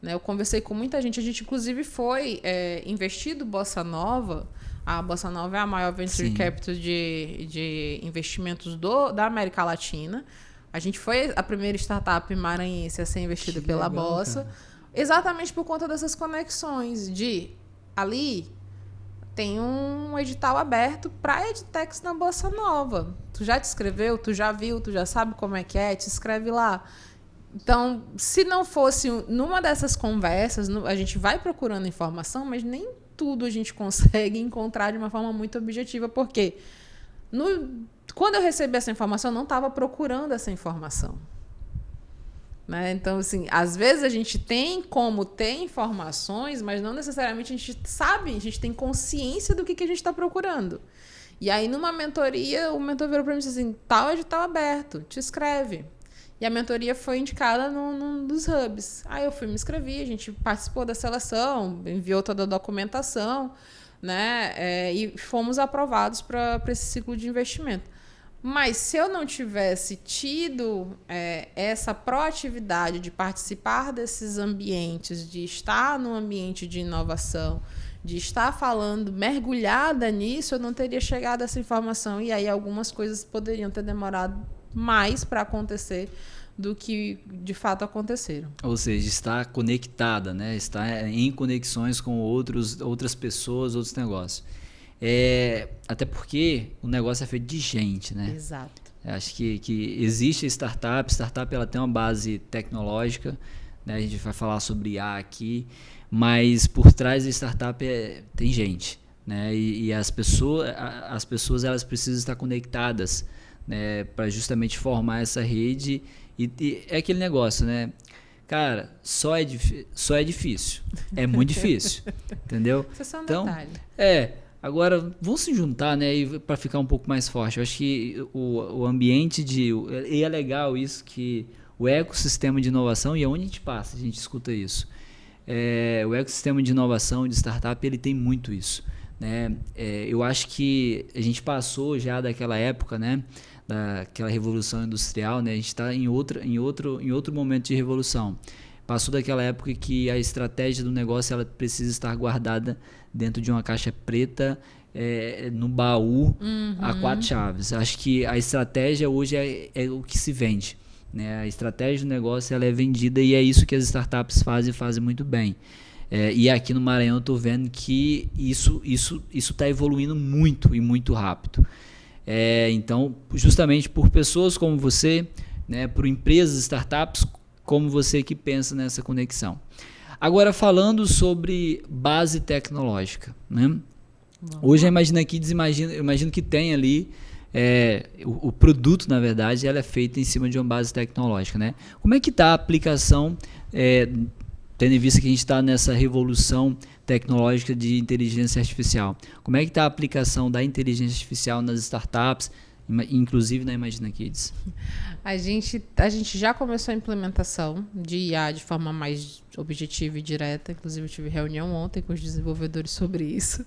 Né? Eu conversei com muita gente, a gente inclusive foi investido Bossa Nova. A Bossa Nova é a maior venture capital de investimentos da América Latina. A gente foi a primeira startup maranhense a ser investida pela Bossa, exatamente por conta dessas conexões ali tem um edital aberto para edtechs na Bossa Nova. Tu já te inscreveu, tu já viu, tu já sabe como é que é, te inscreve lá. Então, se não fosse numa dessas conversas, a gente vai procurando informação, mas nem tudo a gente consegue encontrar de uma forma muito objetiva, porque quando eu recebi essa informação, eu não estava procurando essa informação. Né? Então, assim, às vezes a gente tem como ter informações, mas não necessariamente a gente sabe, a gente tem consciência do que a gente está procurando. E aí, numa mentoria, o mentor virou para mim e disse assim, tal edital aberto, te inscreve. E a mentoria foi indicada num dos hubs. Aí eu fui me inscrevi, a gente participou da seleção, enviou toda a documentação, né? E fomos aprovados para esse ciclo de investimento. Mas se eu não tivesse tido essa proatividade de participar desses ambientes, de estar num ambiente de inovação, de estar falando, mergulhada nisso, eu não teria chegado a essa informação. E aí algumas coisas poderiam ter demorado mais para acontecer do que de fato aconteceram. Ou seja, está conectada, né? Está em conexões com outras pessoas, outros negócios. Até porque o negócio é feito de gente, né? Exato. Acho que existe a startup ela tem uma base tecnológica, né? A gente vai falar sobre IA aqui, mas por trás da startup tem gente, né? E as pessoas elas precisam estar conectadas, né, para justamente formar essa rede e é aquele negócio, né? Cara, só é difícil. É muito difícil. Entendeu? Isso é só um então, detalhe. Agora, vamos se juntar, né? Para ficar um pouco mais forte. Eu acho que o ambiente e é legal isso, que o ecossistema de inovação, e aonde a gente passa, a gente escuta isso. O ecossistema de inovação, de startup, ele tem muito isso. Né? Eu acho que a gente passou já daquela época, né? Daquela revolução industrial, né? A gente está em outro momento de revolução. Passou daquela época que a estratégia do negócio ela precisa estar guardada dentro de uma caixa preta, no baú, a 4 chaves. Acho que a estratégia hoje é o que se vende. Né? A estratégia do negócio ela é vendida e é isso que as startups fazem muito bem. E aqui no Maranhão eu estou vendo que isso está evoluindo muito e muito rápido. Então, justamente por pessoas como você, né, por empresas, startups como você que pensa nessa conexão. Agora, falando sobre base tecnológica. Né? Hoje a Imagina Kids, imagino que tem ali o produto, na verdade, ela é feita em cima de uma base tecnológica. Né? Como é que está a aplicação, tendo em vista que a gente está nessa revolução tecnológica de inteligência artificial? Como é que está a aplicação da inteligência artificial nas startups, inclusive na Imagina Kids? A gente já começou a implementação de IA de forma mais objetiva e direta. Inclusive, eu tive reunião ontem com os desenvolvedores sobre isso.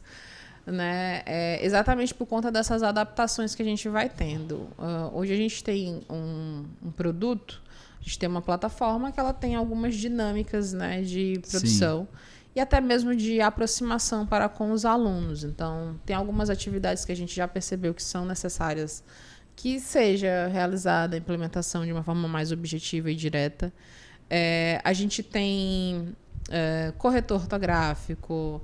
né? Exatamente por conta dessas adaptações que a gente vai tendo. Hoje a gente tem um produto, a gente tem uma plataforma que ela tem algumas dinâmicas, né, de produção. Sim. E até mesmo de aproximação para com os alunos. Então, tem algumas atividades que a gente já percebeu que são necessárias que seja realizada a implementação de uma forma mais objetiva e direta. A gente tem corretor ortográfico,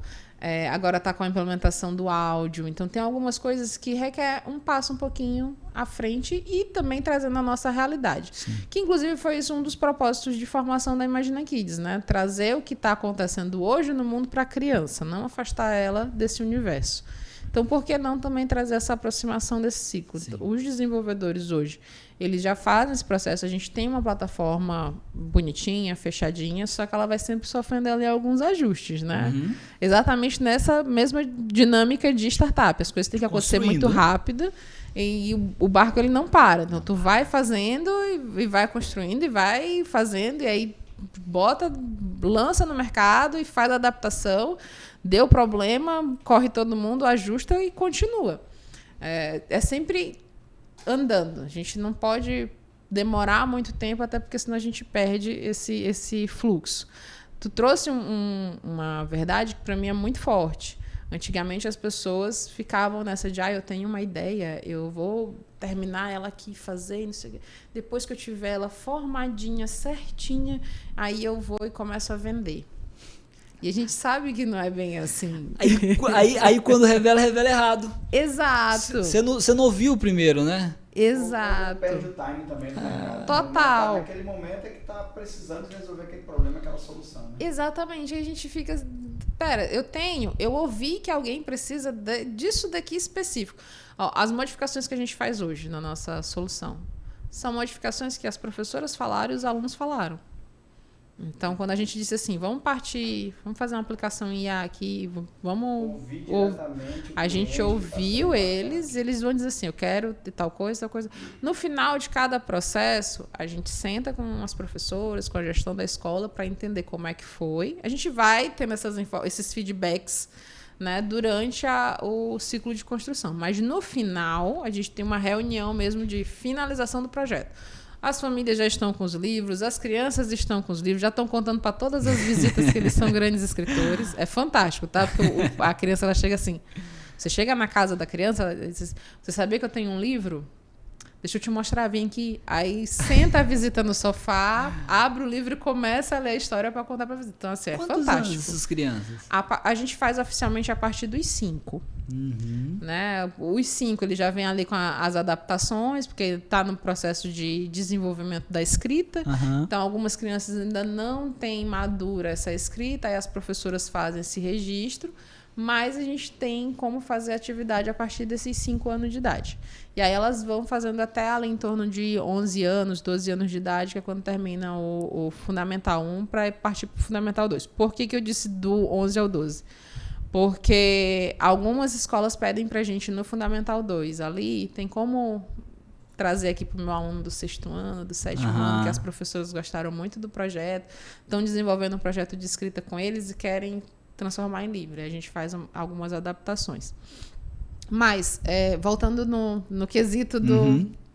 agora está com a implementação do áudio. Então, tem algumas coisas que requer um passo um pouquinho à frente e também trazendo a nossa realidade. Sim. Que, inclusive, foi isso um dos propósitos de formação da Imagina Kids, né? Trazer o que está acontecendo hoje no mundo para a criança, não afastar ela desse universo. Então, por que não também trazer essa aproximação desse ciclo? Sim. Os desenvolvedores hoje, eles já fazem esse processo. A gente tem uma plataforma bonitinha, fechadinha, só que ela vai sempre sofrendo ali alguns ajustes, né? Uhum. Exatamente nessa mesma dinâmica de startup. As coisas têm que acontecer muito rápido e o barco ele não para. Então, tu vai fazendo e vai construindo e vai fazendo e aí lança no mercado e faz a adaptação. Deu problema, corre todo mundo, ajusta e continua. É sempre andando. A gente não pode demorar muito tempo, até porque senão a gente perde esse fluxo. Tu trouxe uma verdade que para mim é muito forte. Antigamente as pessoas ficavam nessa de eu tenho uma ideia, eu vou terminar ela aqui, fazer, não sei o quê. Depois que eu tiver ela formadinha, certinha, aí eu vou e começo a vender. E a gente sabe que não é bem assim. Aí quando revela errado. Exato. Você não ouviu o primeiro, né? Exato. Perde o time também. Total. Naquele momento é que está precisando resolver aquele problema, aquela solução. Né? Exatamente. Aí a gente fica... Pera, eu ouvi que alguém precisa disso daqui específico. As modificações que a gente faz hoje na nossa solução são modificações que as professoras falaram e os alunos falaram. Então, quando a gente disse assim, vamos fazer uma aplicação IA aqui, a gente ouviu eles vão dizer assim, eu quero tal coisa. No final de cada processo, a gente senta com as professoras, com a gestão da escola, para entender como é que foi. A gente vai tendo esses feedbacks, né, durante o ciclo de construção. Mas, no final, a gente tem uma reunião mesmo de finalização do projeto. As famílias já estão com os livros, as crianças estão com os livros, já estão contando para todas as visitas que eles são grandes escritores. É fantástico, tá? Porque a criança ela chega assim. Você chega na casa da criança, ela diz, você sabia que eu tenho um livro? Deixa eu te mostrar, vem aqui. Aí senta a visita no sofá, abre o livro e começa a ler a história para contar para a visita. Então, assim, Quantos fantástico. Anos essas crianças? A gente faz oficialmente a partir dos 5. Uhum. Né? Os 5 ele já vem ali com as adaptações, porque está no processo de desenvolvimento da escrita. Uhum. Então, algumas crianças ainda não têm madura essa escrita, aí as professoras fazem esse registro, mas a gente tem como fazer atividade a partir desses 5 anos de idade. E aí elas vão fazendo até ali em torno de 11 anos, 12 anos de idade, que é quando termina o Fundamental 1 para partir para o Fundamental 2. Por que eu disse do 11 ao 12? Porque algumas escolas pedem para a gente no Fundamental 2. Ali tem como trazer aqui para o meu aluno do 6º ano, do 7º ano, que as professoras gostaram muito do projeto, estão desenvolvendo um projeto de escrita com eles e querem transformar em livro. A gente faz algumas adaptações. Mas, voltando no quesito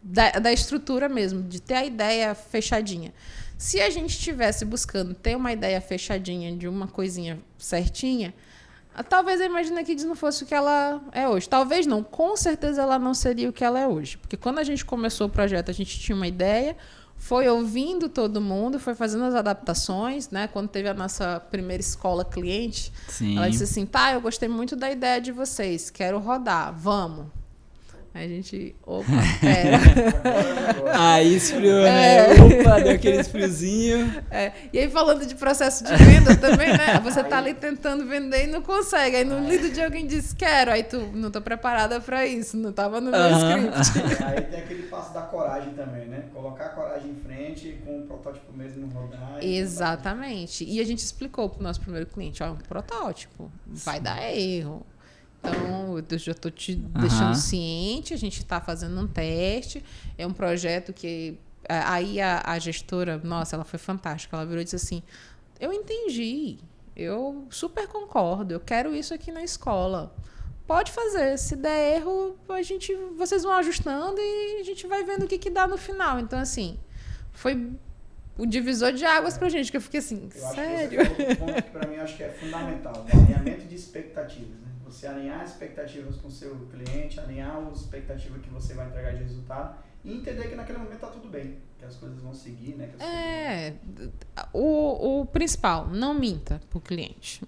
da estrutura mesmo, de ter a ideia fechadinha. Se a gente estivesse buscando ter uma ideia fechadinha de uma coisinha certinha, talvez a Imagina Kids não fosse o que ela é hoje. Talvez não, com certeza ela não seria o que ela é hoje. Porque quando a gente começou o projeto, a gente tinha uma ideia, foi ouvindo todo mundo, foi fazendo as adaptações, né? Quando teve a nossa primeira escola cliente, Sim. Ela disse assim, eu gostei muito da ideia de vocês, quero rodar, vamos. Aí a gente, pera. Aí esfriou, né? Opa, deu aquele esfriozinho. E aí falando de processo de venda também, né? Você tá ali tentando vender e não consegue. Aí no lido de alguém diz, quero. Aí tu, não tô preparada para isso, não tava no meu script. Aí tem aquele passo da coragem também, né? Colocar a coragem em frente com o protótipo mesmo rodar. Exatamente. E a gente explicou pro nosso primeiro cliente, um protótipo, vai dar erro. Então, eu já estou te deixando ciente, a gente está fazendo um teste, é um projeto que... Aí a gestora, nossa, ela foi fantástica, ela virou e disse assim, eu entendi, eu super concordo, eu quero isso aqui na escola. pode fazer. Se der erro, vocês vão ajustando e a gente vai vendo o que dá no final. Então, assim, foi o divisor de águas pra gente, que eu fiquei assim, sério? Acho que esse é outro ponto que pra mim acho que é fundamental, o alinhamento de expectativas, né? Você alinhar as expectativas com o seu cliente, alinhar as expectativas que você vai entregar de resultado e entender que naquele momento tá tudo bem, que as coisas vão seguir, né? O principal, não minta pro cliente.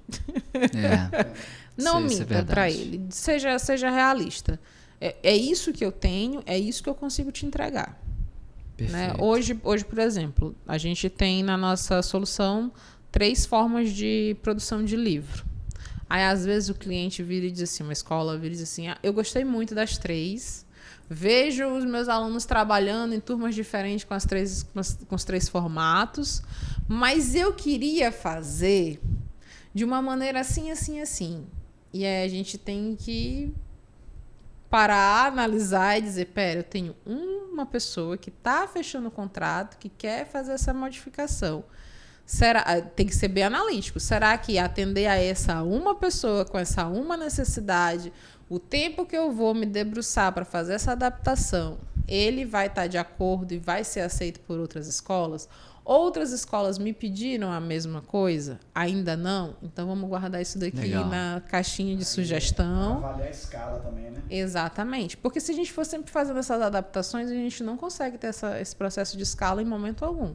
Não minta para ele. Seja realista. É isso que eu tenho, é isso que eu consigo te entregar. Né? Hoje, por exemplo, a gente tem na nossa solução 3 formas de produção de livro. Aí, às vezes, o cliente vira e diz assim, uma escola vira e diz assim, eu gostei muito das 3, vejo os meus alunos trabalhando em turmas diferentes com os 3 formatos, mas eu queria fazer de uma maneira assim, assim, assim. E aí a gente tem que parar, analisar e dizer, pera, eu tenho uma pessoa que está fechando o contrato, que quer fazer essa modificação. Tem que ser bem analítico. Será que atender a essa uma pessoa com essa uma necessidade, o tempo que eu vou me debruçar para fazer essa adaptação, ele vai estar de acordo e vai ser aceito por outras escolas? Outras escolas me pediram a mesma coisa? Ainda não? Então, vamos guardar isso daqui na caixinha de sugestão. Avaliar a escala também, né? Exatamente. Porque se a gente for sempre fazendo essas adaptações, a gente não consegue ter esse processo de escala em momento algum.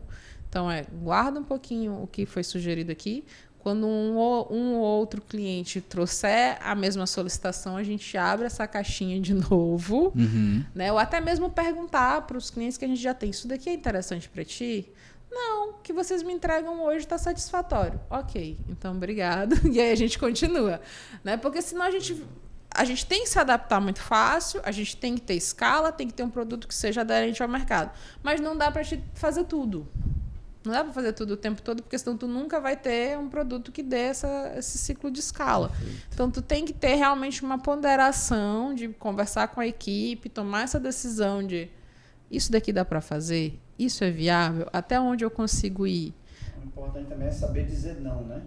Então, guarda um pouquinho o que foi sugerido aqui. Quando um ou outro cliente trouxer a mesma solicitação, a gente abre essa caixinha de novo. Né? Ou até mesmo perguntar para os clientes que a gente já tem, isso daqui é interessante para ti? Não, o que vocês me entregam hoje está satisfatório. Ok, então obrigado. E aí a gente continua. Né? Porque senão a gente tem que se adaptar muito fácil, a gente tem que ter escala, tem que ter um produto que seja aderente ao mercado. Mas não dá para fazer tudo. Não dá para fazer tudo o tempo todo, porque senão tu nunca vai ter um produto que dê esse ciclo de escala. Então, tu tem que ter realmente uma ponderação de conversar com a equipe, tomar essa decisão de isso daqui dá para fazer? Isso é viável? Até onde eu consigo ir? O importante também é saber dizer não, né?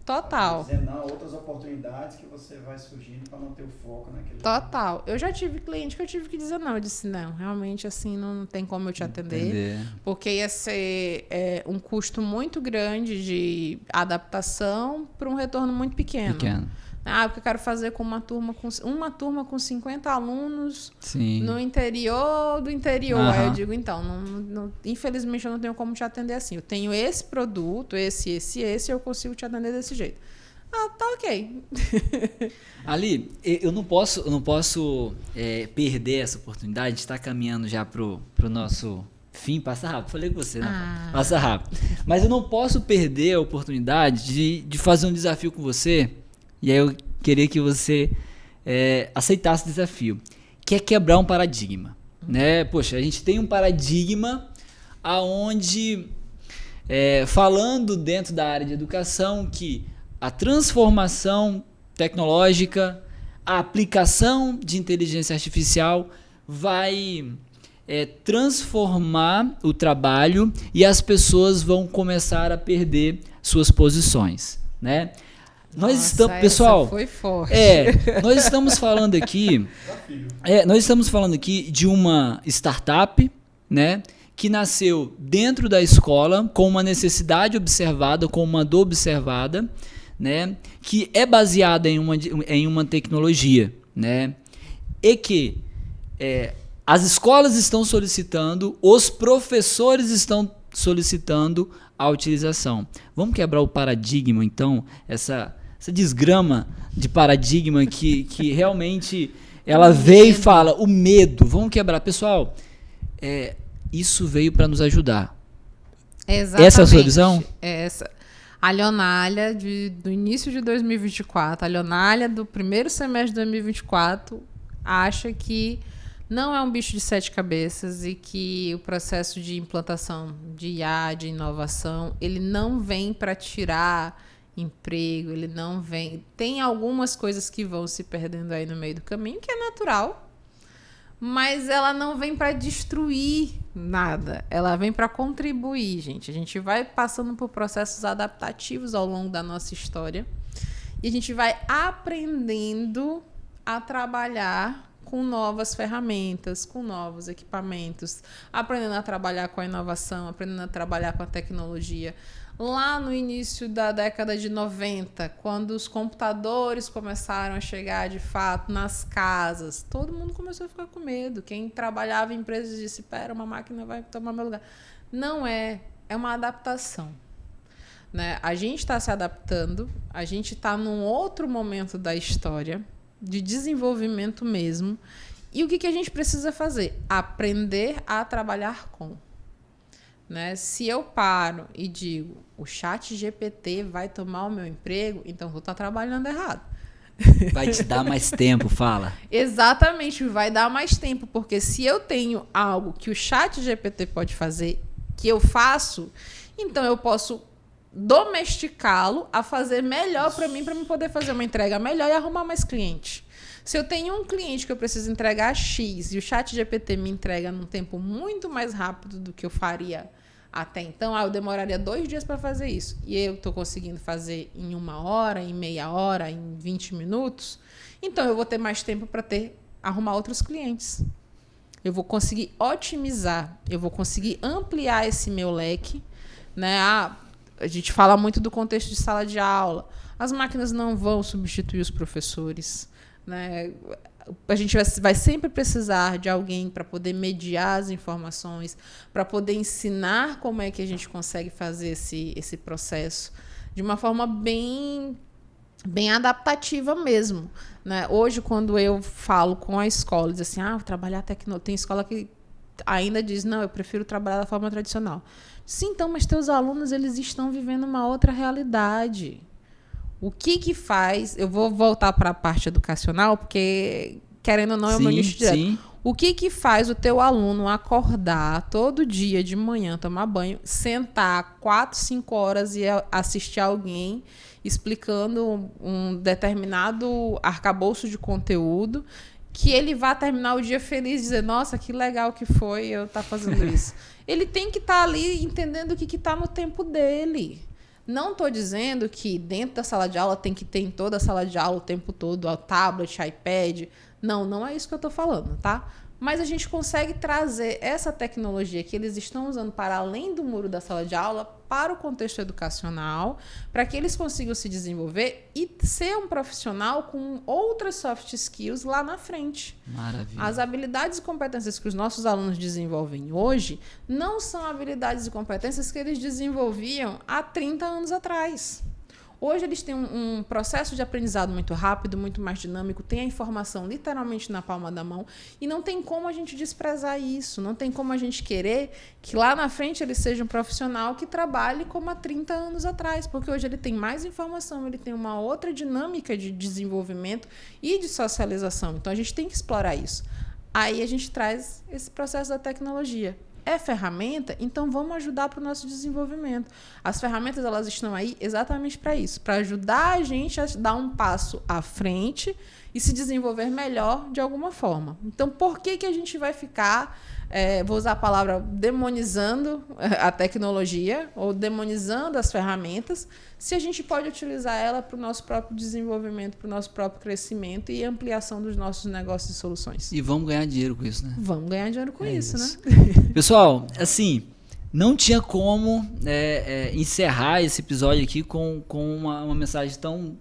Total. Dizer não a outras oportunidades que você vai surgindo para manter o foco naquele. Total. Eu já tive cliente que eu tive que dizer não. Eu disse, não, realmente assim não tem como eu te atender. Porque ia ser um custo muito grande de adaptação para um retorno muito pequeno. Porque eu quero fazer com uma turma com 50 alunos no interior do interior. Aí eu digo, então, infelizmente eu não tenho como te atender assim. Eu tenho esse produto, esse, eu consigo te atender desse jeito. Tá ok. Ali, eu não posso perder essa oportunidade. A gente está caminhando já pro nosso fim. Passa rápido, falei com você, né? Passa rápido. Mas eu não posso perder a oportunidade de fazer um desafio com você. E aí eu queria que você aceitasse o desafio, que é quebrar um paradigma. Né? Poxa, a gente tem um paradigma onde, falando dentro da área de educação, que a transformação tecnológica, a aplicação de inteligência artificial vai transformar o trabalho e as pessoas vão começar a perder suas posições. Né? Pessoal, foi forte. Nós estamos falando aqui, de uma startup, né, que nasceu dentro da escola com uma necessidade observada, com uma dor observada, né, que é baseada em uma tecnologia, né, e que as escolas estão solicitando, os professores estão solicitando a utilização. Vamos quebrar o paradigma, então, essa desgrama de paradigma que realmente ela veio e fala, o medo, vamos quebrar. Pessoal, isso veio para nos ajudar. Exatamente. Essa é a sua visão? A Leonália do início de 2024, a Leonália do primeiro semestre de 2024 acha que não é um bicho de 7 cabeças e que o processo de implantação de IA, de inovação, ele não vem para tirar emprego, ele não vem... Tem algumas coisas que vão se perdendo aí no meio do caminho, que é natural, mas ela não vem para destruir nada, ela vem para contribuir, gente. A gente vai passando por processos adaptativos ao longo da nossa história e a gente vai aprendendo a trabalhar com novas ferramentas, com novos equipamentos, aprendendo a trabalhar com a inovação, aprendendo a trabalhar com a tecnologia. Lá no início da década de 90, quando os computadores começaram a chegar de fato nas casas, todo mundo começou a ficar com medo. Quem trabalhava em empresas disse, espera, uma máquina vai tomar meu lugar. Não é uma adaptação. Né? A gente está se adaptando, a gente está num outro momento da história, de desenvolvimento mesmo. E o que a gente precisa fazer? Aprender a trabalhar com. Né? Se eu paro e digo, o ChatGPT vai tomar o meu emprego, então vou estar trabalhando errado. Vai te dar mais tempo, fala. Exatamente, vai dar mais tempo, porque se eu tenho algo que o ChatGPT pode fazer, que eu faço, então eu posso domesticá-lo a fazer melhor para mim poder fazer uma entrega melhor e arrumar mais cliente. Se eu tenho um cliente que eu preciso entregar X e o ChatGPT me entrega num tempo muito mais rápido do que eu faria até então, eu demoraria 2 dias para fazer isso. E eu estou conseguindo fazer em 1 hora, em meia hora, em 20 minutos. Então, eu vou ter mais tempo para arrumar outros clientes. Eu vou conseguir otimizar, eu vou conseguir ampliar esse meu leque. Né? A gente fala muito do contexto de sala de aula. As máquinas não vão substituir os professores. Né? A gente vai sempre precisar de alguém para poder mediar as informações, para poder ensinar como é que a gente consegue fazer esse processo de uma forma bem adaptativa mesmo. Né? Hoje, quando eu falo com a escola, diz assim, trabalhar tecnologia, tem escola que ainda diz, não, eu prefiro trabalhar da forma tradicional. Sim, então, mas teus alunos eles estão vivendo uma outra realidade. O que faz... Eu vou voltar para a parte educacional, porque, querendo ou não, é o meu nicho direto. Sim. O que faz o teu aluno acordar todo dia de manhã, tomar banho, sentar 4, 5 horas e assistir alguém explicando um determinado arcabouço de conteúdo, que ele vá terminar o dia feliz e dizer, nossa, que legal que foi eu estar fazendo isso. Ele tem que estar ali entendendo o que está no tempo dele. Não estou dizendo que dentro da sala de aula tem que ter em toda a sala de aula o tempo todo o tablet, iPad. Não é isso que eu estou falando, tá? Mas a gente consegue trazer essa tecnologia que eles estão usando para além do muro da sala de aula para o contexto educacional, para que eles consigam se desenvolver e ser um profissional com outras soft skills lá na frente. Maravilha. As habilidades e competências que os nossos alunos desenvolvem hoje não são habilidades e competências que eles desenvolviam há 30 anos atrás. Hoje eles têm um processo de aprendizado muito rápido, muito mais dinâmico, tem a informação literalmente na palma da mão e não tem como a gente desprezar isso, não tem como a gente querer que lá na frente ele seja um profissional que trabalhe como há 30 anos atrás, porque hoje ele tem mais informação, ele tem uma outra dinâmica de desenvolvimento e de socialização, então a gente tem que explorar isso. Aí a gente traz esse processo da tecnologia. É ferramenta? Então vamos ajudar para o nosso desenvolvimento. As ferramentas elas estão aí exatamente para isso, para ajudar a gente a dar um passo à frente e se desenvolver melhor de alguma forma. Então, por que a gente vai ficar, vou usar a palavra demonizando a tecnologia ou demonizando as ferramentas, se a gente pode utilizar ela para o nosso próprio desenvolvimento, para o nosso próprio crescimento e ampliação dos nossos negócios e soluções. E vamos ganhar dinheiro com isso, né? Vamos ganhar dinheiro com isso, né? Pessoal, assim, não tinha como encerrar esse episódio aqui com uma mensagem tão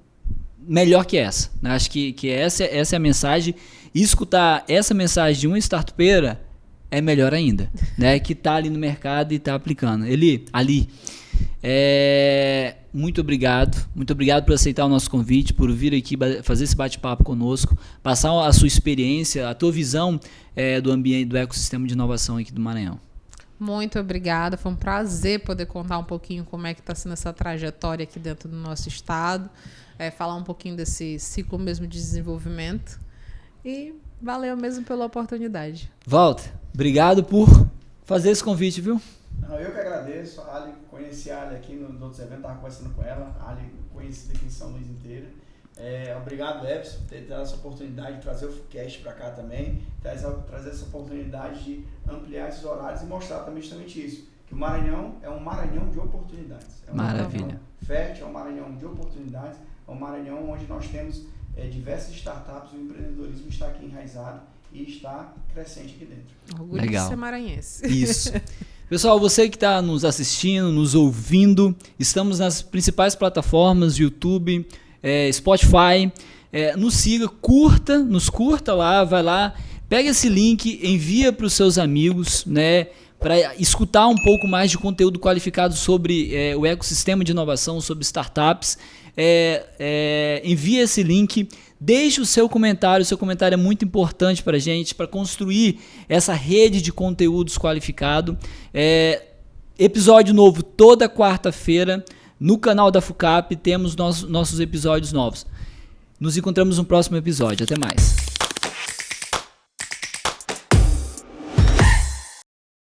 melhor que essa. Né? Acho que essa é a mensagem. E escutar essa mensagem de uma startupeira é melhor ainda, né? Que está ali no mercado e está aplicando. Ali. Muito obrigado por aceitar o nosso convite, por vir aqui fazer esse bate-papo conosco, passar a sua experiência, a tua visão do ambiente, do ecossistema de inovação aqui do Maranhão. Muito obrigada, foi um prazer poder contar um pouquinho como é que está sendo essa trajetória aqui dentro do nosso estado, falar um pouquinho desse ciclo mesmo de desenvolvimento e valeu mesmo pela oportunidade. Walter, obrigado por fazer esse convite, viu? Não, eu que agradeço, a Ali, conheci a Ali aqui nos outros eventos, estava conversando com ela, a Ali conhecida aqui em São Luís inteira. Obrigado, Epson, por ter dado essa oportunidade de trazer o Foodcast para cá também, trazer essa oportunidade de ampliar esses horários e mostrar também justamente isso, que o Maranhão é um Maranhão de oportunidades. É um Maravilha. Maranhão fértil, é um Maranhão de oportunidades, é um Maranhão onde nós temos diversas startups, o empreendedorismo está aqui enraizado e está crescente aqui dentro. Orgulho Legal. de ser maranhense. Isso. Pessoal, você que está nos assistindo, nos ouvindo, estamos nas principais plataformas, YouTube, Spotify. Nos siga, nos curta lá, vai lá, pega esse link, envia para os seus amigos, né, para escutar um pouco mais de conteúdo qualificado sobre o ecossistema de inovação, sobre startups. Envia esse link, deixe o seu comentário é muito importante para a gente, para construir essa rede de conteúdos qualificado. Episódio novo toda quarta-feira no canal da FUCAP, temos nossos episódios novos. Nos encontramos no próximo episódio, até mais.